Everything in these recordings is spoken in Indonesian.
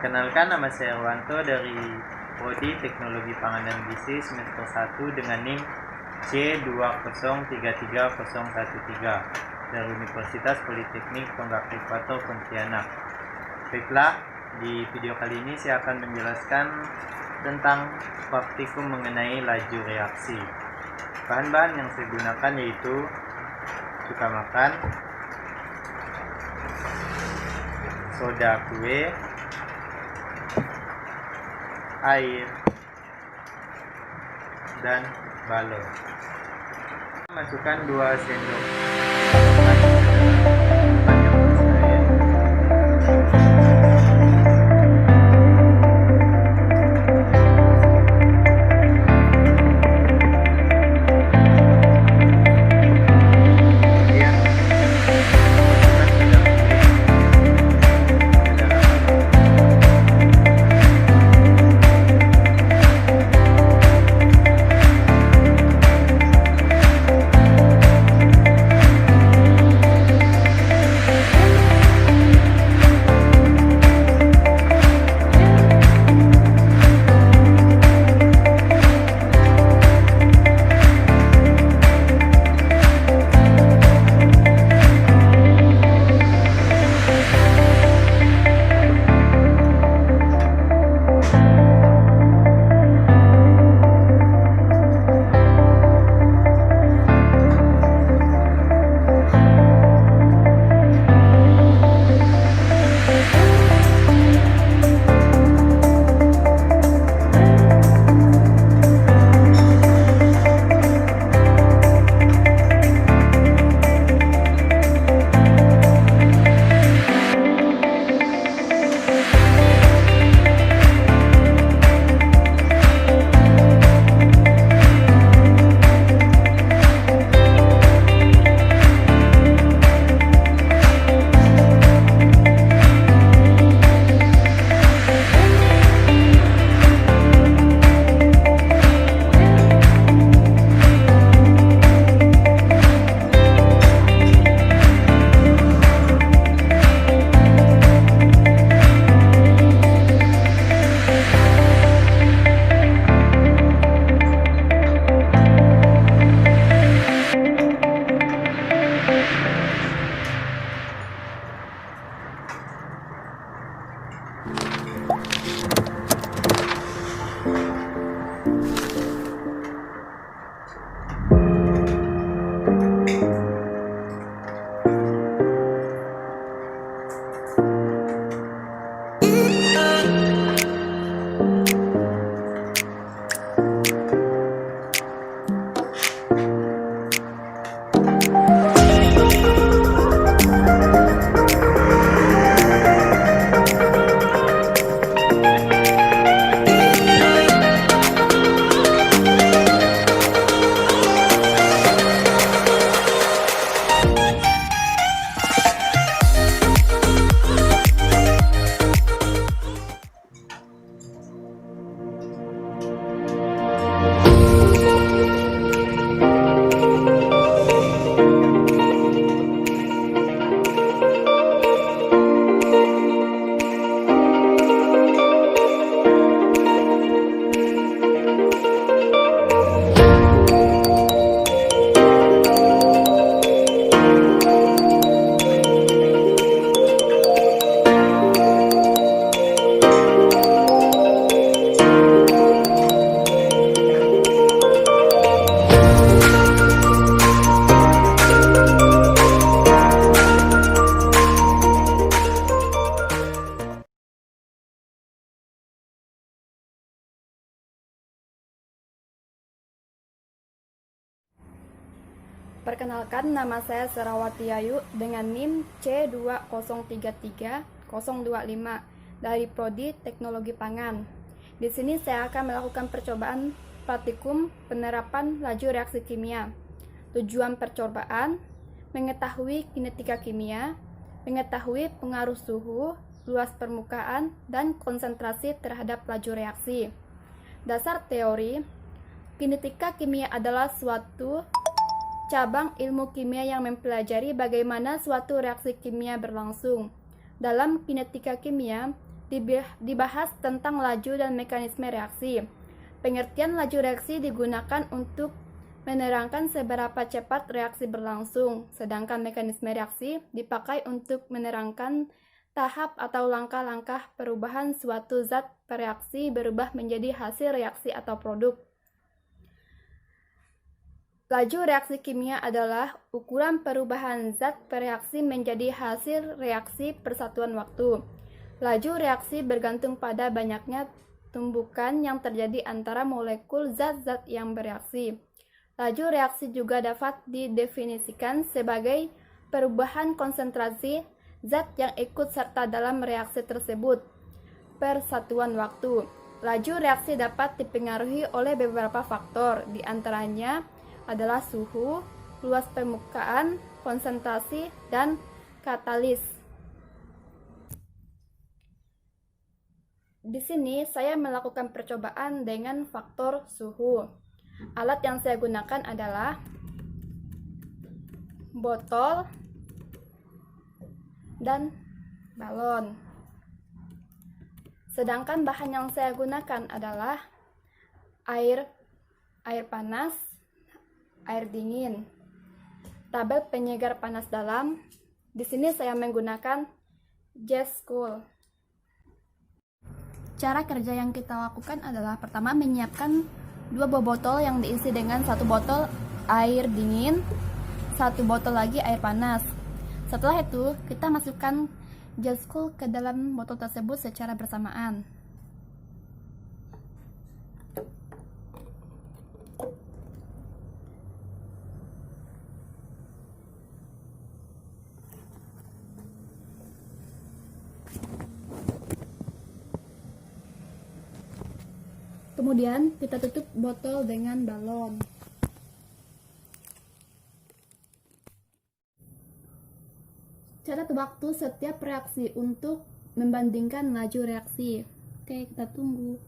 Perkenalkan, nama saya Erwanto dari Prodi Teknologi Pangan dan Gizi semester 1 dengan NIM C2033013 dari Universitas Politeknik Tonggak Ekwator Pontianak. Baiklah, di video kali ini saya akan menjelaskan tentang praktikum mengenai laju reaksi. Bahan-bahan yang saya gunakan yaitu cuka makan, soda kue, air, dan balon. Masukkan 2 sendok makan air. Perkenalkan, nama saya Serawati Ayu dengan NIM C2033025 dari Prodi Teknologi Pangan. Di sini saya akan melakukan percobaan praktikum penerapan laju reaksi kimia. Tujuan percobaan: mengetahui kinetika kimia, mengetahui pengaruh suhu, luas permukaan, dan konsentrasi terhadap laju reaksi. Dasar teori: kinetika kimia adalah suatu cabang ilmu kimia yang mempelajari bagaimana suatu reaksi kimia berlangsung. Dalam kinetika kimia, dibahas tentang laju dan mekanisme reaksi. Pengertian laju reaksi digunakan untuk menerangkan seberapa cepat reaksi berlangsung, sedangkan mekanisme reaksi dipakai untuk menerangkan tahap atau langkah-langkah perubahan suatu zat bereaksi berubah menjadi hasil reaksi atau produk. Laju reaksi kimia adalah ukuran perubahan zat bereaksi menjadi hasil reaksi persatuan waktu. Laju reaksi bergantung pada banyaknya tumbukan yang terjadi antara molekul zat-zat yang bereaksi. Laju reaksi juga dapat didefinisikan sebagai perubahan konsentrasi zat yang ikut serta dalam reaksi tersebut per satuan waktu. Laju reaksi dapat dipengaruhi oleh beberapa faktor, di antaranya adalah suhu, luas permukaan, konsentrasi, dan katalis. Di sini saya melakukan percobaan dengan faktor suhu. Alat yang saya gunakan adalah botol dan balon. Sedangkan bahan yang saya gunakan adalah air panas, air dingin, tabel penyegar panas dalam. Di sini saya menggunakan J.School. Cara kerja yang kita lakukan adalah pertama menyiapkan 2 buah botol yang diisi dengan 1 botol air dingin, 1 botol lagi air panas. Setelah itu, kita masukkan J.School ke dalam botol tersebut secara bersamaan. Kemudian kita tutup botol dengan balon. Catat waktu setiap reaksi untuk membandingkan laju reaksi. Oke, kita tunggu.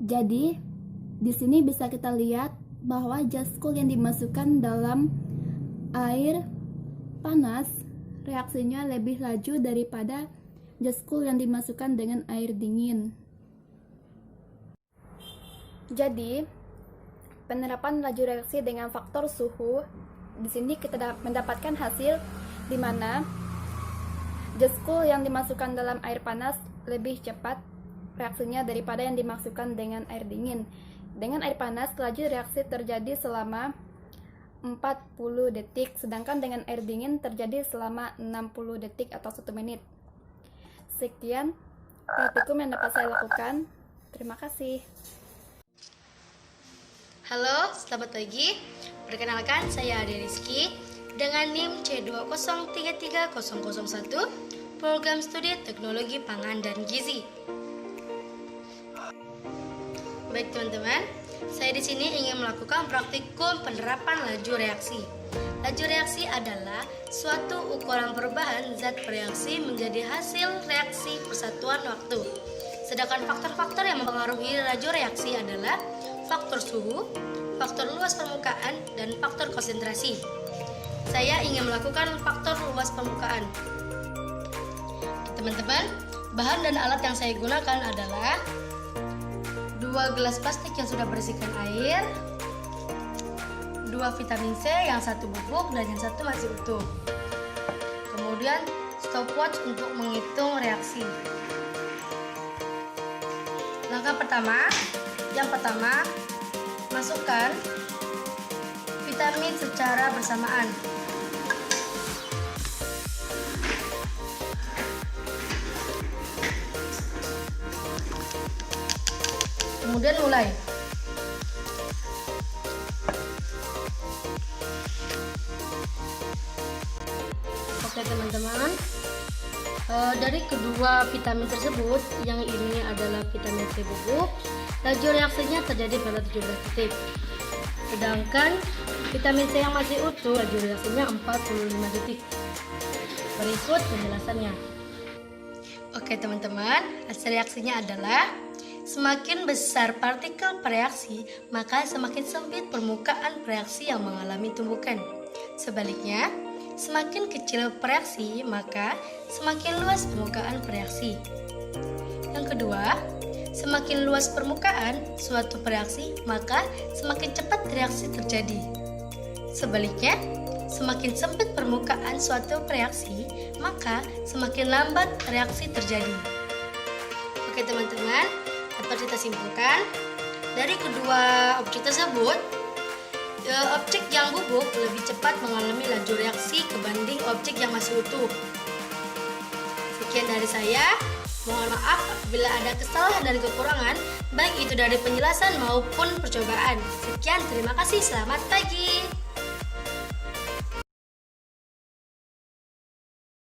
Jadi, di sini bisa kita lihat bahwa J.School yang dimasukkan dalam air panas reaksinya lebih laju daripada J.School yang dimasukkan dengan air dingin. Jadi, penerapan laju reaksi dengan faktor suhu, di sini kita mendapatkan hasil di mana J.School yang dimasukkan dalam air panas lebih cepat reaksinya daripada yang dimasukkan dengan air dingin. Dengan air panas, laju reaksi terjadi selama 40 detik, sedangkan dengan air dingin terjadi selama 60 detik atau 1 menit. Sekian praktikum yang dapat saya lakukan. Terima kasih. Halo, selamat pagi. Perkenalkan, saya Ade Rizky dengan NIM C2033001, Program Studi Teknologi Pangan dan Gizi. Baik teman-teman, saya di sini ingin melakukan praktikum penerapan laju reaksi. Laju reaksi adalah suatu ukuran perubahan zat bereaksi menjadi hasil reaksi persatuan waktu. Sedangkan faktor-faktor yang mempengaruhi laju reaksi adalah faktor suhu, faktor luas permukaan, dan faktor konsentrasi. Saya ingin melakukan faktor luas permukaan. Teman-teman, bahan dan alat yang saya gunakan adalah 2 gelas plastik yang sudah berisikan air, 2 vitamin C, yang 1 bubuk dan yang 1 masih utuh. Kemudian stopwatch untuk menghitung reaksi. Langkah pertama, yang pertama, masukkan vitamin secara bersamaan. Kemudian mulai. Oke teman-teman, dari kedua vitamin tersebut, yang ini adalah vitamin C bubuk, laju reaksinya terjadi pada 17 titik. Sedangkan vitamin C yang masih utuh, laju reaksinya 45 titik. Berikut penjelasannya. Oke teman-teman, hasil reaksinya adalah semakin besar partikel bereaksi, maka semakin sempit permukaan bereaksi yang mengalami tumbukan. Sebaliknya, semakin kecil bereaksi, maka semakin luas permukaan bereaksi. Yang kedua, semakin luas permukaan suatu bereaksi, maka semakin cepat reaksi terjadi. Sebaliknya, semakin sempit permukaan suatu reaksi, maka semakin lambat reaksi terjadi. Oke teman-teman, dapat kita simpulkan dari kedua objek tersebut, objek yang bubuk lebih cepat mengalami laju reaksi kebanding objek yang masih utuh. Sekian dari saya. Mohon maaf bila ada kesalahan dan kekurangan, baik itu dari penjelasan maupun percobaan. Sekian, terima kasih, selamat pagi.